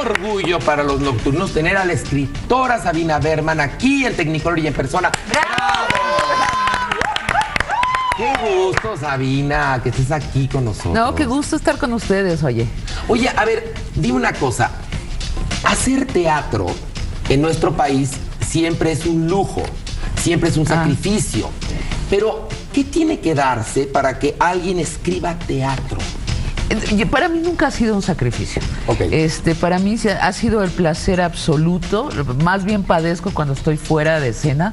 orgullo para los nocturnos tener a la escritora Sabina Berman aquí en Technicolor y en persona. ¡Bravo! Qué gusto, Sabina, que estés aquí con nosotros. No, qué gusto estar con ustedes, oye. Oye, a ver, dime una cosa. Hacer teatro en nuestro país siempre es un lujo, siempre es un sacrificio. Pero, ¿qué tiene que darse para que alguien escriba teatro? Para mí nunca ha sido un sacrificio. Okay. Para mí ha sido el placer absoluto. Más bien padezco cuando estoy fuera de escena.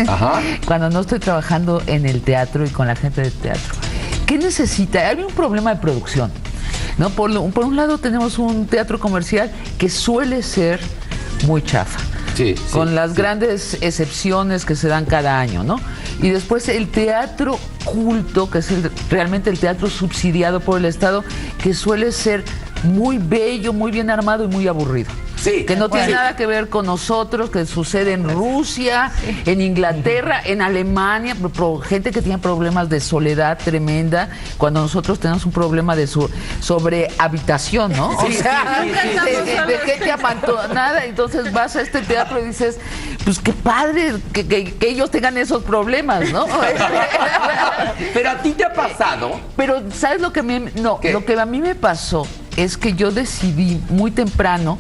Ajá. Cuando no estoy trabajando en el teatro y con la gente del teatro. ¿Qué necesita? Hay un problema de producción, ¿no? Por un lado tenemos un teatro comercial que suele ser muy chafa. Sí, con las grandes excepciones que se dan cada año, ¿no? Y después el teatro culto, que es realmente el teatro subsidiado por el Estado, que suele ser muy bello, muy bien armado y muy aburrido. Sí, que no tiene nada que ver con nosotros, que sucede en Rusia, en Inglaterra, en Alemania, gente que tiene problemas de soledad tremenda, cuando nosotros tenemos un problema de sobrehabitación, ¿no? Sí, o sea, sí. de gente amontonada, entonces vas a este teatro y dices, pues qué padre que ellos tengan esos problemas, ¿no? Pero a ti te ha pasado. Pero ¿sabes lo que lo que a mí me pasó es que yo decidí muy temprano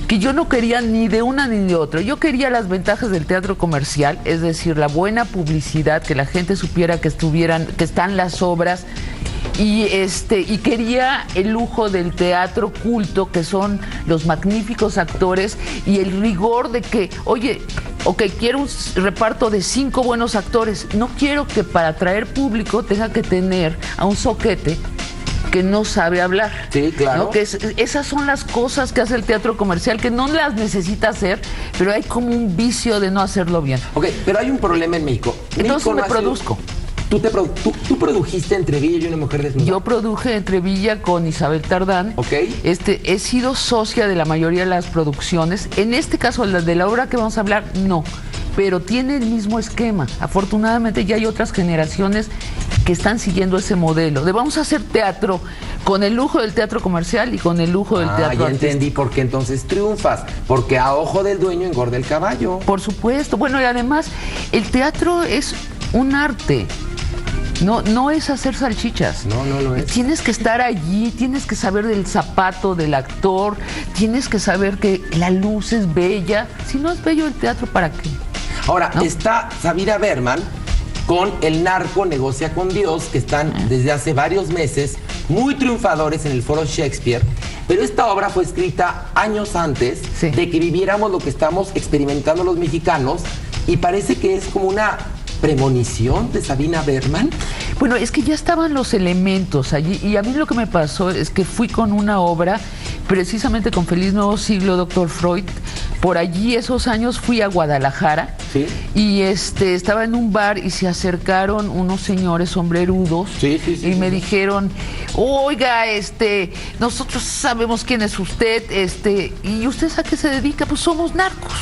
que yo no quería ni de una ni de otra. Yo quería las ventajas del teatro comercial, es decir, la buena publicidad, que la gente supiera que están las obras, y quería el lujo del teatro culto, que son los magníficos actores, y el rigor de que, oye, quiero un reparto de 5 buenos actores. No quiero que para atraer público tenga que tener a un soquete que no sabe hablar. Sí, claro. ¿No? Esas son las cosas que hace el teatro comercial, que no las necesita hacer, pero hay como un vicio de no hacerlo bien. Ok, pero hay un problema en México. Entonces me produzco. ¿Tú produjiste Entre Villa y una mujer desnuda? Yo produje Entre Villa con Isabel Tardán. Ok. He sido socia de la mayoría de las producciones. En este caso, de la obra que vamos a hablar, no. Pero tiene el mismo esquema. Afortunadamente ya hay otras generaciones que están siguiendo ese modelo. Vamos a hacer teatro con el lujo del teatro comercial y con el lujo del teatro ya artístico. Entendí por qué entonces triunfas. Porque a ojo del dueño engorda el caballo. Por supuesto. Bueno, y además, el teatro es un arte. No es hacer salchichas. No lo es. Tienes que estar allí, tienes que saber del zapato del actor, tienes que saber que la luz es bella. Si no es bello el teatro, ¿para qué? Ahora, ¿no? Está Sabina Berman con El Narco Negocia con Dios, que están desde hace varios meses muy triunfadores en el Foro Shakespeare. Pero esta obra fue escrita años antes de que viviéramos lo que estamos experimentando los mexicanos, y parece que es como una premonición de Sabina Berman. Bueno, es que ya estaban los elementos allí, y a mí lo que me pasó es que fui con una obra precisamente con Feliz Nuevo Siglo, Dr. Freud. Por allí esos años fui a Guadalajara. Sí. Y estaba en un bar y se acercaron unos señores sombrerudos. Sí, me dijeron, oiga, nosotros sabemos quién es usted, ¿y usted a qué se dedica? Pues somos narcos.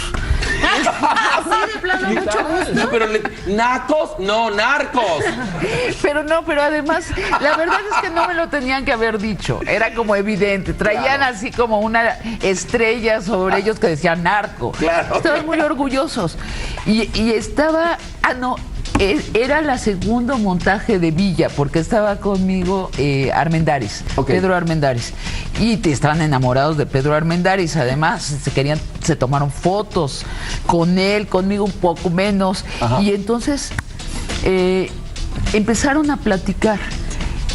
Así de plano, mucho gusto. No, pero ¿nacos? No, narcos. Pero además, la verdad es que no me lo tenían que haber dicho. Era como evidente. Traían así como una estrella sobre ellos que decía narco. Claro. Estaban muy orgullosos. Y estaba... era la segundo montaje de Villa, porque estaba conmigo Armendáriz, Pedro Armendáriz. Y estaban enamorados de Pedro Armendáriz. Además, se tomaron fotos con él, conmigo un poco menos. Ajá. Y entonces empezaron a platicar.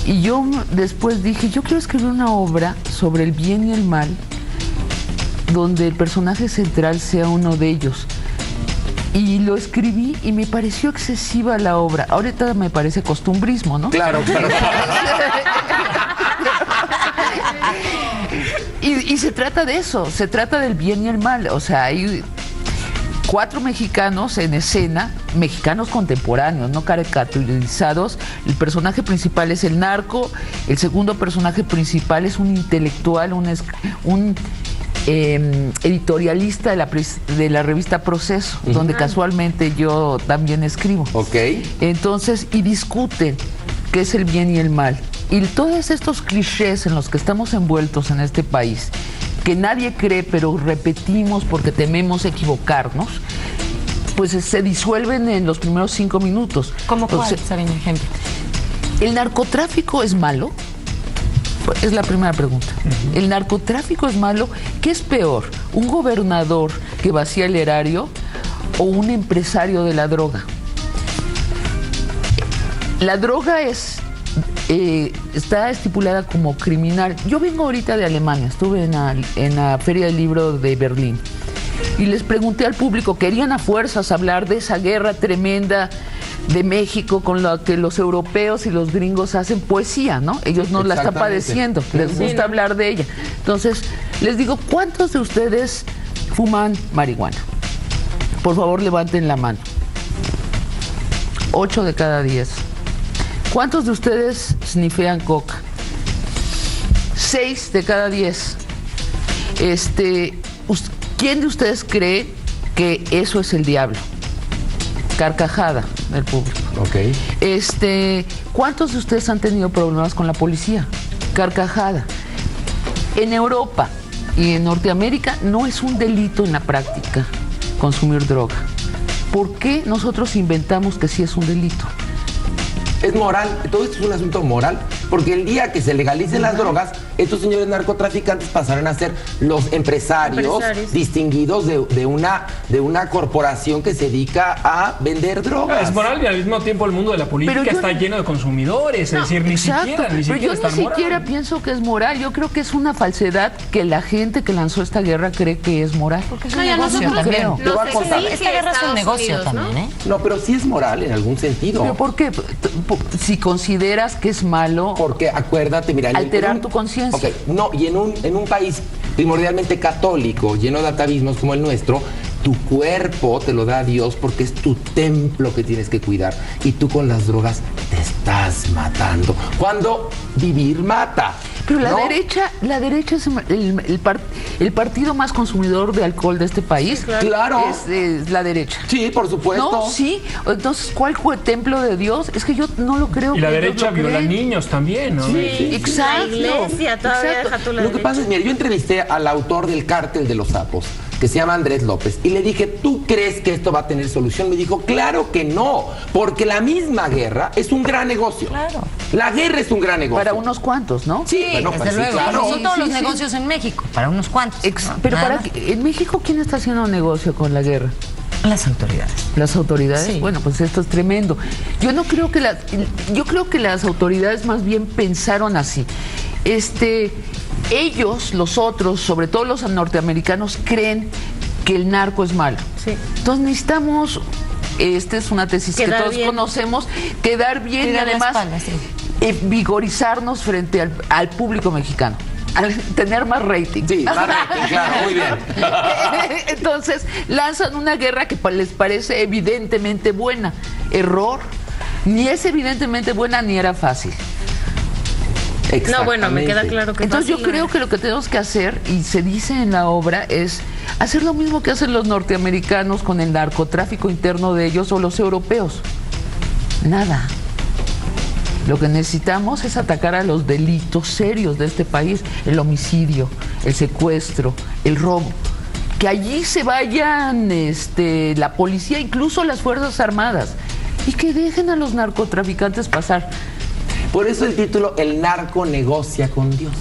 Y yo después dije, yo quiero escribir una obra sobre el bien y el mal, donde el personaje central sea uno de ellos. Y lo escribí y me pareció excesiva la obra. Ahorita me parece costumbrismo, ¿no? Claro. Y se trata de eso, se trata del bien y el mal. O sea, hay 4 mexicanos en escena, mexicanos contemporáneos, no caricaturizados. El personaje principal es el narco, el segundo personaje principal es un intelectual, un editorialista de la revista Proceso, donde casualmente yo también escribo. Ok. Entonces, y discuten qué es el bien y el mal. Y todos estos clichés en los que estamos envueltos en este país, que nadie cree, pero repetimos porque tememos equivocarnos, pues se disuelven en los primeros 5 minutos. ¿Cómo cuál? Sabine, ejemplo. ¿El narcotráfico es malo? Es la primera pregunta. ¿El narcotráfico es malo? ¿Qué es peor? ¿Un gobernador que vacía el erario o un empresario de la droga? La droga está estipulada como criminal. Yo vengo ahorita de Alemania, estuve en la Feria del Libro de Berlín y les pregunté al público, querían a fuerzas hablar de esa guerra tremenda de México con la que los europeos y los gringos hacen poesía, ¿no? Ellos no la están padeciendo, les gusta hablar de ella. Entonces, les digo, ¿cuántos de ustedes fuman marihuana? Por favor, levanten la mano. 8 de cada 10. ¿Cuántos de ustedes snifean coca? 6 de cada 10. ¿Quién de ustedes cree que eso es el diablo? Carcajada del público. Ok. ¿Cuántos de ustedes han tenido problemas con la policía? Carcajada. En Europa y en Norteamérica no es un delito en la práctica consumir droga. ¿Por qué nosotros inventamos que sí es un delito? Es moral, todo esto es un asunto moral, porque el día que se legalicen las drogas, estos señores narcotraficantes pasarán a ser los empresarios distinguidos de una corporación que se dedica a vender drogas. Es moral y al mismo tiempo el mundo de la política está lleno de consumidores, es decir, ni siquiera pero yo ni siquiera pienso que es moral, yo creo que es una falsedad que la gente que lanzó esta guerra cree que es moral. Porque es un negocio también. Te voy a contar. Esta guerra es un negocio también, ¿eh? No, pero sí es moral en algún sentido. ¿Pero por qué? Si consideras que es malo, porque acuérdate, mira, alterar tu conciencia. Ok, no, y en un país primordialmente católico, lleno de atavismos como el nuestro, tu cuerpo te lo da Dios porque es tu templo que tienes que cuidar. Y tú con las drogas te estás matando. Cuando vivir mata. Pero la derecha es el partido más consumidor de alcohol de este país. Sí, claro. Es la derecha. Sí, por supuesto. No, sí. Entonces, ¿cuál fue el templo de Dios? Es que yo no lo creo. Y la derecha viola niños también, ¿no? Sí, exacto. La iglesia todavía deja tú la Lo que pasa es, mira, yo entrevisté al autor del Cártel de los Sapos, que se llama Andrés López, y le dije, ¿tú crees que esto va a tener solución? Me dijo, claro que no, porque la misma guerra es un gran negocio. Claro. La guerra es un gran negocio. Para unos cuantos, ¿no? Sí, bueno, desde pues, luego. sí, claro. Son todos los negocios en México, para unos cuantos. Pero en México, ¿quién está haciendo negocio con la guerra? Las autoridades. ¿Las autoridades? Sí. Bueno, pues esto es tremendo. Yo creo que las autoridades más bien pensaron así. Ellos, los otros, sobre todo los norteamericanos, creen que el narco es malo. Sí. Entonces necesitamos, esta es una tesis que todos conocemos, quedar bien y además vigorizarnos frente al público mexicano. Al tener más rating. Sí, más rating, claro, muy bien. Entonces, lanzan una guerra que les parece evidentemente buena. Error. Ni es evidentemente buena ni era fácil. No, bueno, me queda claro que entonces yo creo que lo que tenemos que hacer, y se dice en la obra, es hacer lo mismo que hacen los norteamericanos con el narcotráfico interno de ellos o los europeos. Nada. Lo que necesitamos es atacar a los delitos serios de este país, el homicidio, el secuestro, el robo. Que allí se vayan la policía, incluso las Fuerzas Armadas, y que dejen a los narcotraficantes pasar. Por eso el título, El narco negocia con Dios.